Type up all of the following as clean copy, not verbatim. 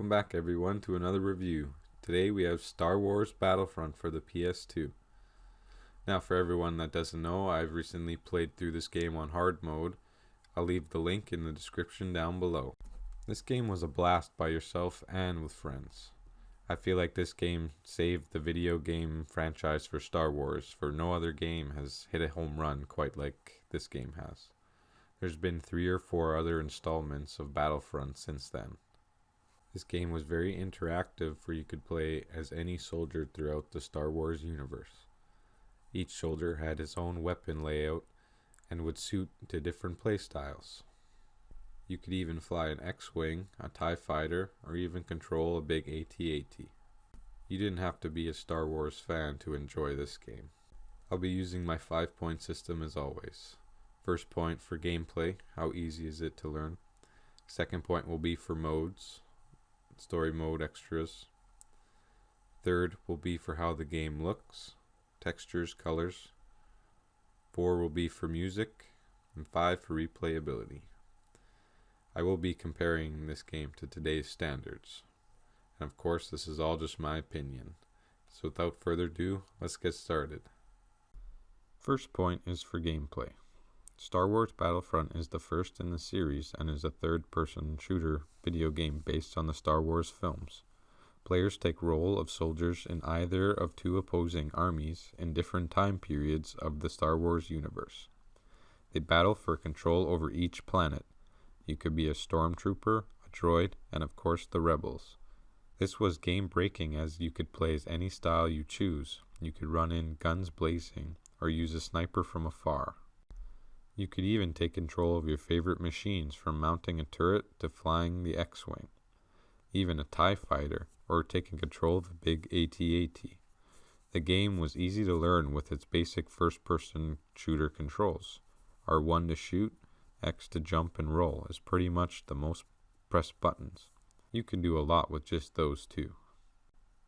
Welcome back everyone to another review. Today we have Star Wars Battlefront for the PS2. Now for everyone that doesn't know, I've recently played through this game on hard mode. I'll leave the link in the description down below. This game was a blast by yourself and with friends. I feel like this game saved the video game franchise for Star Wars, for no other game has hit a home run quite like this game has. There's been 3 or 4 other installments of Battlefront since then. This game was very interactive, for you could play as any soldier throughout the Star Wars universe. Each soldier had his own weapon layout and would suit to different playstyles. You could even fly an X-Wing, a TIE fighter, or even control a big AT-AT. You didn't have to be a Star Wars fan to enjoy this game. I'll be using my 5-point system as always. First point for gameplay, how easy is it to learn. Second point will be for modes, story mode extras. Third will be for how the game looks, textures, colors. 4 will be for music, and 5 for replayability. I will be comparing this game to today's standards. And of course, this is all just my opinion. So without further ado, let's get started. First point is for gameplay. Star Wars Battlefront is the first in the series and is a third-person shooter video game based on the Star Wars films. Players take role of soldiers in either of 2 opposing armies in different time periods of the Star Wars universe. They battle for control over each planet. You could be a stormtrooper, a droid, and of course the rebels. This was game-breaking as you could play as any style you choose. You could run in guns blazing or use a sniper from afar. You could even take control of your favorite machines, from mounting a turret to flying the X-Wing, even a TIE fighter, or taking control of a big AT-AT. The game was easy to learn with its basic first-person shooter controls. R1 to shoot, X to jump and roll is pretty much the most pressed buttons. You can do a lot with just those 2.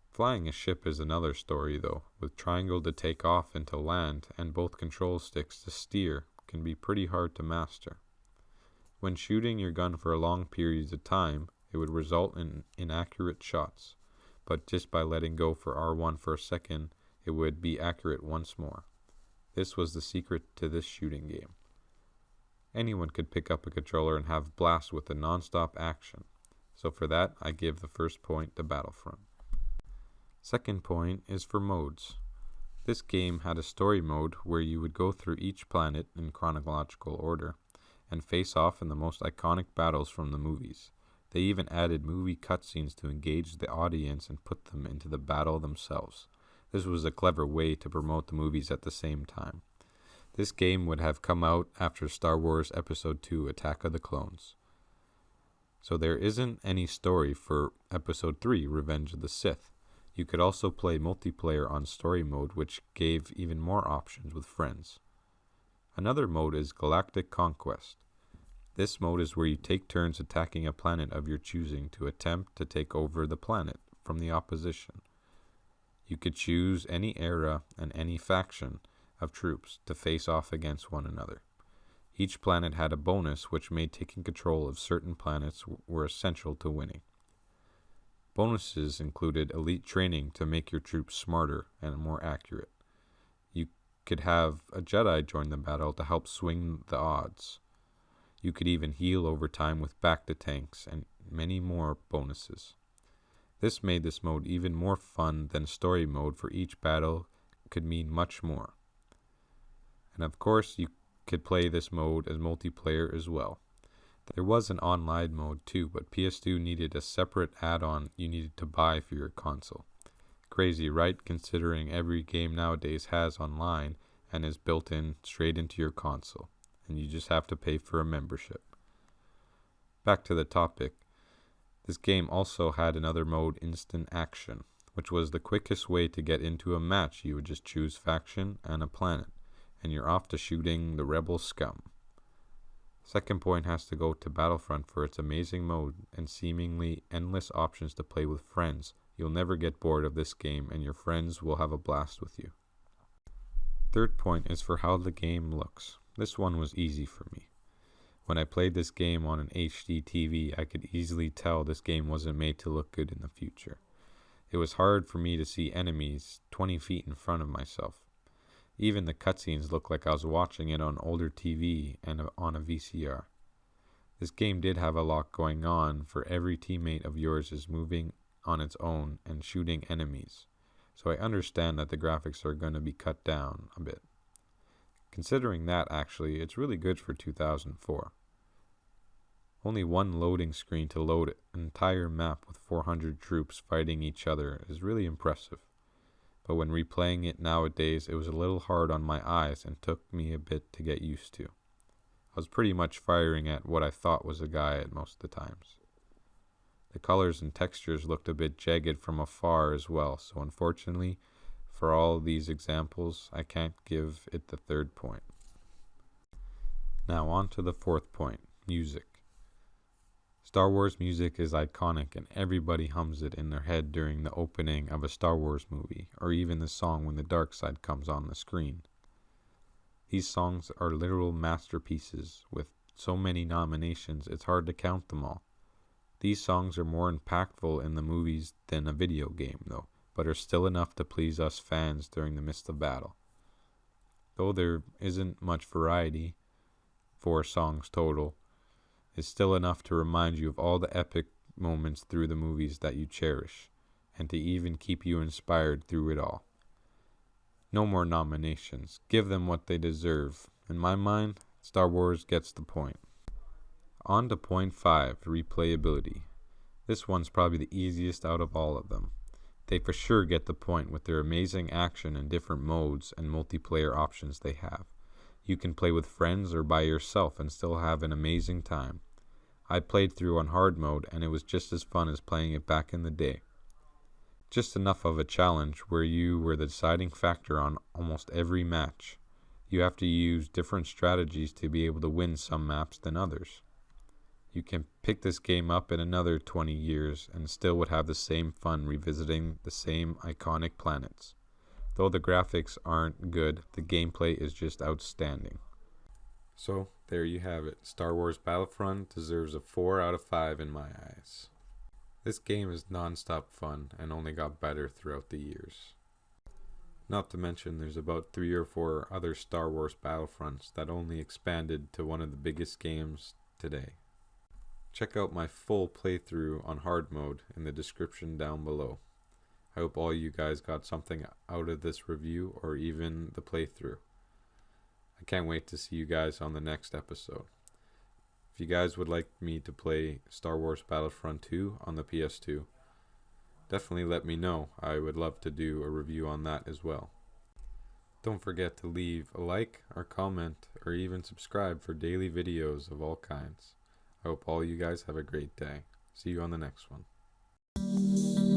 Flying a ship is another story though, with triangle to take off and to land, and both control sticks to steer can be pretty hard to master. When shooting your gun for long periods of time, it would result in inaccurate shots, but just by letting go for R1 for a second, it would be accurate once more. This was the secret to this shooting game. Anyone could pick up a controller and have blast with the non-stop action, so for that I give the first point to Battlefront. Second point is for modes. This game had a story mode where you would go through each planet in chronological order and face off in the most iconic battles from the movies. They even added movie cutscenes to engage the audience and put them into the battle themselves. This was a clever way to promote the movies at the same time. This game would have come out after Star Wars Episode 2: Attack of the Clones. So there isn't any story for Episode 3: Revenge of the Sith. You could also play multiplayer on story mode, which gave even more options with friends. Another mode is Galactic Conquest. This mode is where you take turns attacking a planet of your choosing to attempt to take over the planet from the opposition. You could choose any era and any faction of troops to face off against one another. Each planet had a bonus which made taking control of certain planets were essential to winning. Bonuses included elite training to make your troops smarter and more accurate. You could have a Jedi join the battle to help swing the odds. You could even heal over time with back-to-tanks and many more bonuses. This made this mode even more fun than story mode, for each battle could mean much more. And of course, you could play this mode as multiplayer as well. There was an online mode too, but PS2 needed a separate add-on you needed to buy for your console. Crazy, right? Considering every game nowadays has online and is built in straight into your console, and you just have to pay for a membership. Back to the topic. This game also had another mode, Instant Action, which was the quickest way to get into a match. You would just choose faction and a planet, and you're off to shooting the rebel scum. Second point has to go to Battlefront for its amazing mode and seemingly endless options to play with friends. You'll never get bored of this game, and your friends will have a blast with you. Third point is for how the game looks. This one was easy for me. When I played this game on an HD TV, I could easily tell this game wasn't made to look good in the future. It was hard for me to see enemies 20 feet in front of myself. Even the cutscenes looked like I was watching it on older TV and on a VCR. This game did have a lot going on, for every teammate of yours is moving on its own and shooting enemies, so I understand that the graphics are going to be cut down a bit. Considering that, actually, it's really good for 2004. Only one loading screen to load an entire map with 400 troops fighting each other is really impressive. But when replaying it nowadays, it was a little hard on my eyes and took me a bit to get used to. I was pretty much firing at what I thought was a guy at most of the times. The colors and textures looked a bit jagged from afar as well, so unfortunately, for all these examples, I can't give it the 3rd point. Now on to the 4th point, music. Star Wars music is iconic and everybody hums it in their head during the opening of a Star Wars movie, or even the song when the dark side comes on the screen. These songs are literal masterpieces with so many nominations it's hard to count them all. These songs are more impactful in the movies than a video game though, but are still enough to please us fans during the midst of battle. Though there isn't much variety, 4 songs total, is still enough to remind you of all the epic moments through the movies that you cherish, and to even keep you inspired through it all. No more nominations. Give them what they deserve. In my mind, Star Wars gets the point. On to point 5, replayability. This one's probably the easiest out of all of them. They for sure get the point with their amazing action and different modes and multiplayer options they have. You can play with friends or by yourself and still have an amazing time. I played through on hard mode and it was just as fun as playing it back in the day. Just enough of a challenge where you were the deciding factor on almost every match. You have to use different strategies to be able to win some maps than others. You can pick this game up in another 20 years and still would have the same fun revisiting the same iconic planets. Though the graphics aren't good, the gameplay is just outstanding. So, there you have it. Star Wars Battlefront deserves a 4 out of 5 in my eyes. This game is non-stop fun and only got better throughout the years. Not to mention there's about 3 or 4 other Star Wars Battlefronts that only expanded to one of the biggest games today. Check out my full playthrough on hard mode in the description down below. I hope all you guys got something out of this review or even the playthrough. I can't wait to see you guys on the next episode. If you guys would like me to play Star Wars Battlefront 2 on the PS2, definitely let me know. I would love to do a review on that as well. Don't forget to leave a like or comment or even subscribe for daily videos of all kinds. I hope all you guys have a great day. See you on the next one.